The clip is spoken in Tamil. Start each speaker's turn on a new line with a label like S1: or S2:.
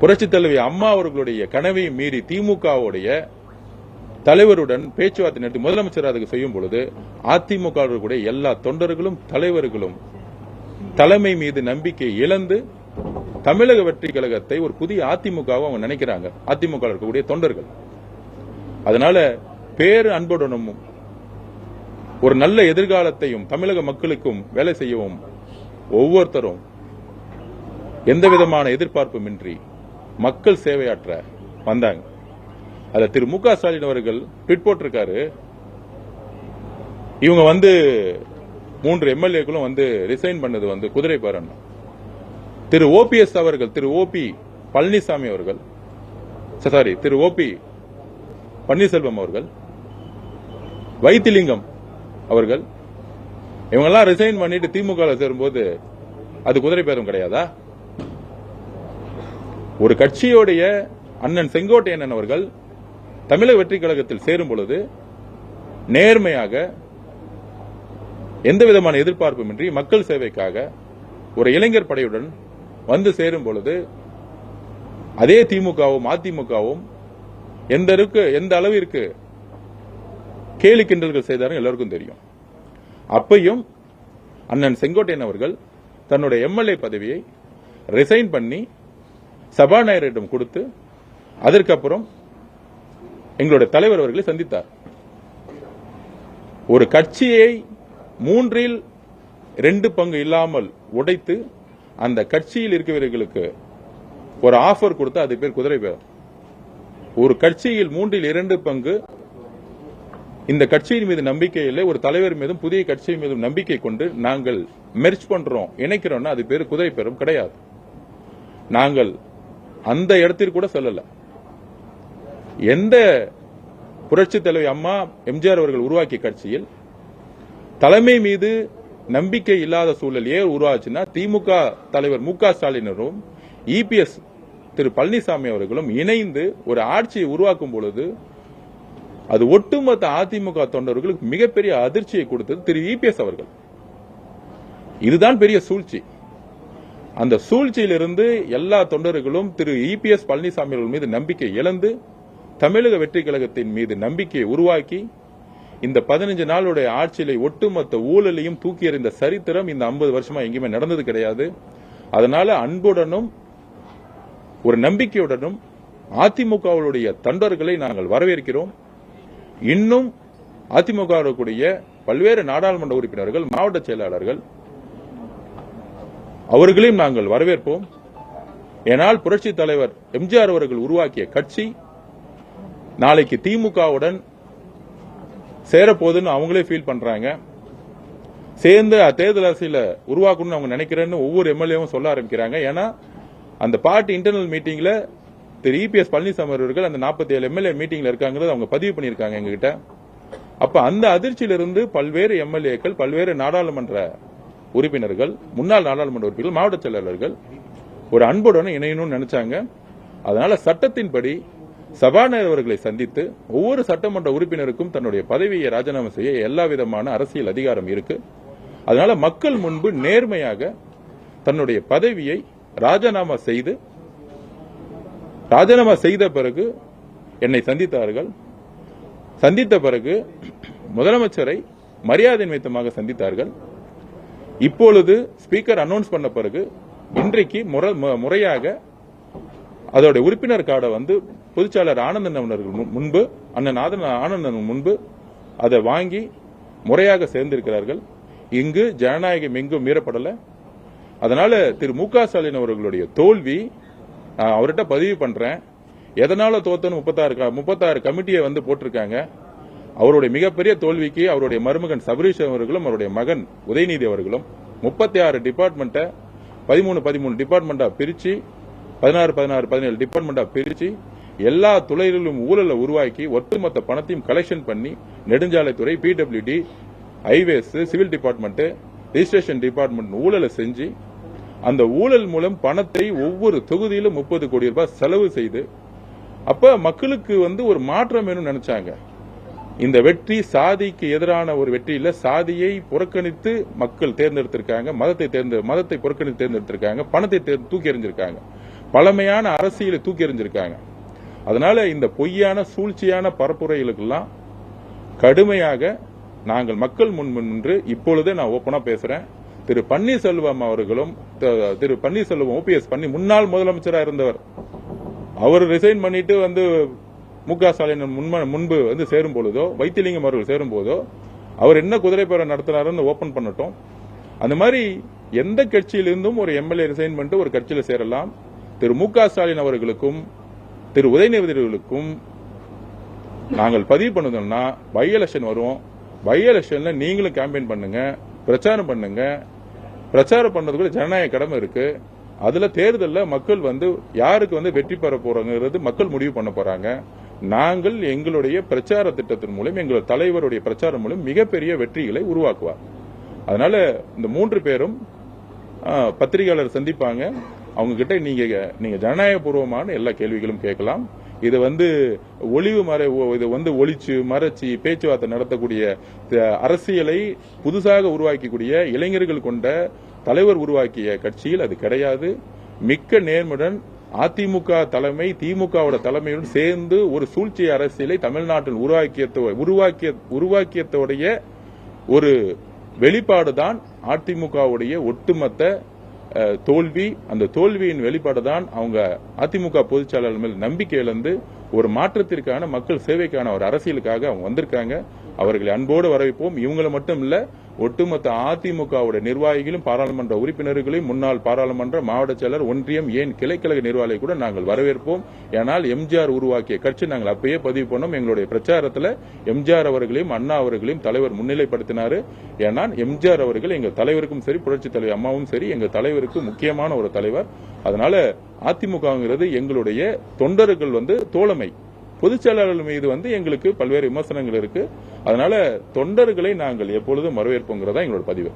S1: புரட்சி தலைவி அம்மா அவர்களுடைய கனவை மீறி திமுகவுடைய தலைவருடன் பேச்சுவார்த்தை நடத்தி முதலமைச்சர் அதுக்கு செய்யும் பொழுது அதிமுக எல்லா தொண்டர்களும் தலைவர்களும் தலைமை மீது நம்பிக்கை இழந்து தமிழக வெற்றி கழகத்தை ஒரு புதிய அதிமுகவை அவங்க நினைக்கிறாங்க. அதிமுக இருக்கக்கூடிய தொண்டர்கள் அதனால பேரு அன்புடனும் ஒரு நல்ல எதிர்காலத்தையும் தமிழக மக்களுக்கும் வேலை செய்யவும் ஒவ்வொருத்தரும் எந்த விதமான எதிர்பார்ப்புமின்றி மக்கள் சேவையாற்ற வந்தாங்க. அதுல திரு மு க ஸ்டாலின் அவர்கள் ட்வீட் போட்டிருக்காரு. இவங்க 3 எம்எல்ஏக்களும் ரிசைன் பண்ணது குதிரை பேரம். திரு ஓபிஎஸ் அவர்கள், திரு ஓபி பழனிசாமி அவர்கள், திரு ஓபி பன்னீர்செல்வம் அவர்கள், வைத்திலிங்கம் அவர்கள் இவங்கெல்லாம் ரிசைன் பண்ணிட்டு திமுக சேரும்போது அது குதிரை பேரம் கிடையாதா? ஒரு கட்சியோடைய அண்ணன் செங்கோட்டையன் அவர்கள் தமிழக வெற்றி கழகத்தில் சேரும் பொழுது நேர்மையாக எந்த விதமான எதிர்பார்ப்புமின்றி மக்கள் சேவைக்காக ஒரு இளைஞர் படையுடன் சேரும் பொழுது அதே திமுகவும் அதிமுகவும் எந்த அளவிற்கு கேலி கிண்டல்கள் செய்தார்கள் எல்லாருக்கும் தெரியும். அப்பையும் அண்ணன் செங்கோட்டையன் அவர்கள் தன்னுடைய எம்எல்ஏ பதவியை ரிசைன் பண்ணி சபாநாயகரிடம் கொடுத்து அதற்கப்புறம் எங்களுடைய தலைவர் அவர்களை சந்தித்தார். ஒரு கட்சியை 3/2 பங்கு இல்லாமல் உடைத்து அந்த கட்சியில் இருக்கிறவர்களுக்கு ஒரு ஆஃபர் கொடுத்து அது பேர் குதிரை பேரம். ஒரு கட்சியில் 3/2 பங்கு இந்த கட்சியின் மீது நம்பிக்கை இல்லை, ஒரு தலைவர் மீதும் புதிய கட்சியின் மீதும் நம்பிக்கை கொண்டு நாங்கள் மெர்ஜ் பண்றோம் இணைக்கிறோம்னா அது பேர் குதிரை பேரம் கிடையாது. நாங்கள் அந்த இடத்திற்கு கூட சொல்லல. எந்த புரட்சி தலைவி அம்மா எம்ஜிஆர் அவர்கள் உருவாக்கிய கட்சியில் தலைமை மீது நம்பிக்கை இல்லாத சூழல் ஏன் உருவாச்சுன்னா திமுக தலைவர் மு க ஸ்டாலினரும் இபிஎஸ் திரு பழனிசாமி அவர்களும் இணைந்து ஒரு ஆட்சியை உருவாக்கும் பொழுது அது ஒட்டுமொத்த அதிமுக தொண்டர்களுக்கு மிகப்பெரிய அதிர்ச்சியை கொடுத்தது திரு இபிஎஸ் அவர்கள். இதுதான் பெரிய சூழ்ச்சி. அந்த சூழ்ச்சியிலிருந்து எல்லா தொண்டர்களும் திரு இபிஎஸ் பழனிசாமி அவர்கள் மீது நம்பிக்கை இழந்து தமிழக வெற்றி கழகத்தின் மீது நம்பிக்கையை உருவாக்கி இந்த 15 நாளுடைய ஆட்சியில ஒட்டுமொத்த ஊழலையும் தூக்கி எறிந்த சரித்திரம் இந்த 50 வருஷமா எங்கேயுமே நடந்தது கிடையாது. அதனால அன்புடனும் ஒரு நம்பிக்கையுடனும் அதிமுகவுடைய தொண்டர்களை நாங்கள் வரவேற்கிறோம். இன்னும் அதிமுக பல்வேறு நாடாளுமன்ற உறுப்பினர்கள், மாவட்ட செயலாளர்கள் அவர்களையும் நாங்கள் வரவேற்போம். ஏனால் புரட்சி தலைவர் எம்ஜிஆர் அவர்கள் உருவாக்கிய கட்சி நாளைக்கு திமுகவுடன் சேரப்போதுன்னு அவங்களே ஃபீல் பண்றாங்க. சேர்ந்து தேர்தல் அரசியல உருவாக்கணும்னு அவங்க நினைக்கிறேன்னு ஒவ்வொரு எம்எல்ஏவும் சொல்ல ஆரம்பிக்கிறாங்க. ஏன்னா அந்த பார்ட்டி இன்டர்னல் மீட்டிங்ல திரு இபிஎஸ் பழனிசாமி அவர்கள் அந்த 47 எம்எல்ஏ மீட்டிங்ல இருக்காங்கிறது அவங்க பதிவு பண்ணியிருக்காங்க எங்ககிட்ட. அப்ப அந்த அதிர்ச்சியிலிருந்து பல்வேறு எம்எல்ஏக்கள், பல்வேறு நாடாளுமன்ற உறுப்பினர்கள், முன்னாள் நாடாளுமன்ற உறுப்பினர்கள், மாவட்ட செயலாளர்கள் ஒரு அன்புடன் இணையணும்னு நினைச்சாங்க. அதனால சட்டத்தின்படி சபாநாயகர் அவர்களை சந்தித்து ஒவ்வொரு சட்டமன்ற உறுப்பினருக்கும் தன்னுடைய பதவியை ராஜினாமா செய்ய எல்லா விதமான அரசியல் அதிகாரம் இருக்கு. அதனால மக்கள் முன்பு நேர்மையாக தன்னுடைய பதவியை ராஜினாமா செய்த பிறகு என்னை சந்தித்தார்கள். சந்தித்த பிறகு முதலமைச்சரை மரியாதை நிமித்தமாக சந்தித்தார்கள். இப்பொழுது ஸ்பீக்கர் அனௌன்ஸ் பண்ண பிறகு இன்றைக்கு முறையாக அதோட உறுப்பினர் கார்டை பொதுச்செயலாளர் ஆனந்தன் அவர்கள் முன்பு, அண்ணன் ஆனந்தன் முன்பு அதை வாங்கி முறையாக சேர்ந்திருக்கிறார்கள். இங்கு ஜனநாயகம் எங்கும் மீறப்படல. அதனால திரு மு க ஸ்டாலின் அவர்களுடைய தோல்வி அவர்கிட்ட பதிவு பண்றேன். எதனால தோத்தன்னு 36 கமிட்டியை போட்டிருக்காங்க. அவருடைய மிகப்பெரிய தோல்விக்கு அவருடைய மருமகன் சபரீஷ் அவர்களும் அவருடைய மகன் உதயநிதி அவர்களும் 36 டிபார்ட்மெண்ட்டை 13 டிபார்ட்மெண்டா பிரிச்சு 16 டிபார்ட்மெண்டா பிரிச்சு எல்லா துறைகளிலும் ஊழலை உருவாக்கி ஒட்டுமொத்த பணத்தையும் கலெக்ஷன் பண்ணி நெடுஞ்சாலைத்துறை, PWD, highways, civil department, registration department ஊழலை செஞ்சு அந்த ஊழல் மூலம் பணத்தை ஒவ்வொரு தொகுதியிலும் 30 கோடி ரூபாய் செலவு செய்து அப்ப மக்களுக்கு ஒரு மாற்றம் வேணும்னு நினைச்சாங்க. இந்த வெற்றி சாதிக்கு எதிரான ஒரு வெற்றி இல்ல. சாதியை புறக்கணித்து மக்கள் தேர்ந்தெடுத்திருக்காங்க. மதத்தை புறக்கணித்து தேர்ந்தெடுத்திருக்காங்க. பணத்தை தூக்கி எறிஞ்சிருக்காங்க. பழமையான அரசியலை தூக்கி எறிஞ்சிருக்காங்க. அதனால இந்த பொய்யான சூழ்ச்சியான பரப்புரைகளுக்கெல்லாம் கடுமையாக நாங்கள் மக்கள் முன் நின்று இப்பொழுதே நான் ஓப்பனா பேசுறேன். திரு பன்னீர்செல்வம் அவர்களும் திரு பன்னீர்செல்வம் ஓபிஎஸ் முன்னாள் முதலமைச்சராக இருந்தவர், அவர் ரிசைன் பண்ணிட்டு மு.க. ஸ்டாலின் முன்பு சேரும் பொழுதோ, வைத்திலிங்கம் அவர்கள் சேரும் போதோ அவர் என்ன குதிரை பேரம் நடத்தினாருன்னு ஓபன் பண்ணட்டும். அந்த மாதிரி எந்த கட்சியிலிருந்தும் ஒரு எம்எல்ஏ ரிசைன் பண்ணிட்டு ஒரு கட்சியில சேரலாம். திரு மு.க. ஸ்டாலின் அவர்களுக்கும் திரு உதயநிதி அவர்களுக்கும் நாங்கள் பதிவு பண்ணுதோம்னா பை எலெக்ஷன் வரும். பை எலெக்ஷன்ல நீங்களும் கேம்பெயின் பண்ணுங்க, பிரச்சாரம் பண்ணுங்க. பிரச்சாரம் பண்றதுக்கு ஜனநாயக கடமை இருக்கு. அதுல தேர்தலில் மக்கள் யாருக்கு வெற்றி பெற போறாங்கிறது மக்கள் முடிவு பண்ண போறாங்க. நாங்கள் எங்களுடைய பிரச்சார திட்டத்தின் மூலம், எங்கள் தலைவருடைய பிரச்சாரம் மூலம் மிகப்பெரிய வெற்றிகளை உருவாக்குவார். அதனால இந்த 3 பேரும் பத்திரிகையாளர் சந்திப்பாங்க. அவங்க கிட்ட நீங்க ஜனநாயகபூர்வமான எல்லா கேள்விகளும் கேட்கலாம். இது ஒளிச்சு மறைச்சி பேச்சுவார்த்தை நடத்தக்கூடிய அரசியலை புதுசாக உருவாக்கக்கூடிய இளைஞர்கள் கொண்ட தலைவர் உருவாக்கிய கட்சியில் அது கிடையாது. மிக்க நேர்முடன் அதிமுக தலைமை திமுகவோட தலைமையுடன் சேர்ந்து ஒரு சூழ்ச்சி அரசியலை தமிழ்நாட்டில் உருவாக்கியதோடைய ஒரு வெளிப்பாடுதான் அதிமுகவுடைய ஒட்டுமொத்த தோல்வி. அந்த தோல்வியின் வெளிப்பாடுதான் அவங்க அதிமுக பொதுச்செயலாளர் மேல் நம்பிக்கை இழந்து ஒரு மாற்றத்திற்கான மக்கள் சேவைக்கான ஒரு அரசியலுக்காக அவங்க வந்திருக்காங்க. அவர்களை அன்போடு வரவேற்போம். இவங்களை மட்டும் இல்ல, ஒட்டுமொத்த அதிமுகவுடைய நிர்வாகிகளும் பாராளுமன்ற உறுப்பினர்களையும் முன்னாள் பாராளுமன்ற மாவட்ட செயலர் ஒன்றியம் ஏன் கிளைக்கழக நிர்வாகிகளை கூட நாங்கள் வரவேற்போம். ஏனால் எம்ஜிஆர் உருவாக்கிய கட்சி நாங்கள் அப்பயே பதிவு பண்ணோம். எங்களுடைய பிரச்சாரத்தில் எம்ஜிஆர் அவர்களையும் அண்ணா அவர்களையும் தலைவர் முன்னிலைப்படுத்தினார். ஏனால் எம்ஜிஆர் அவர்கள் எங்கள் தலைவருக்கும் சரி, புரட்சி தலைவர் அம்மாவும் சரி, எங்கள் தலைவருக்கு முக்கியமான ஒரு தலைவர். அதனால அதிமுகங்கிறது எங்களுடைய தொண்டர்கள் தோழமை. பொதுச் செயலாளர்கள் மீது எங்களுக்கு பல்வேறு விமர்சனங்கள் இருக்கு. அதனால தொண்டர்களை நாங்கள் எப்பொழுதும் வரவேற்போங்கிறதா எங்களோட பதிவு.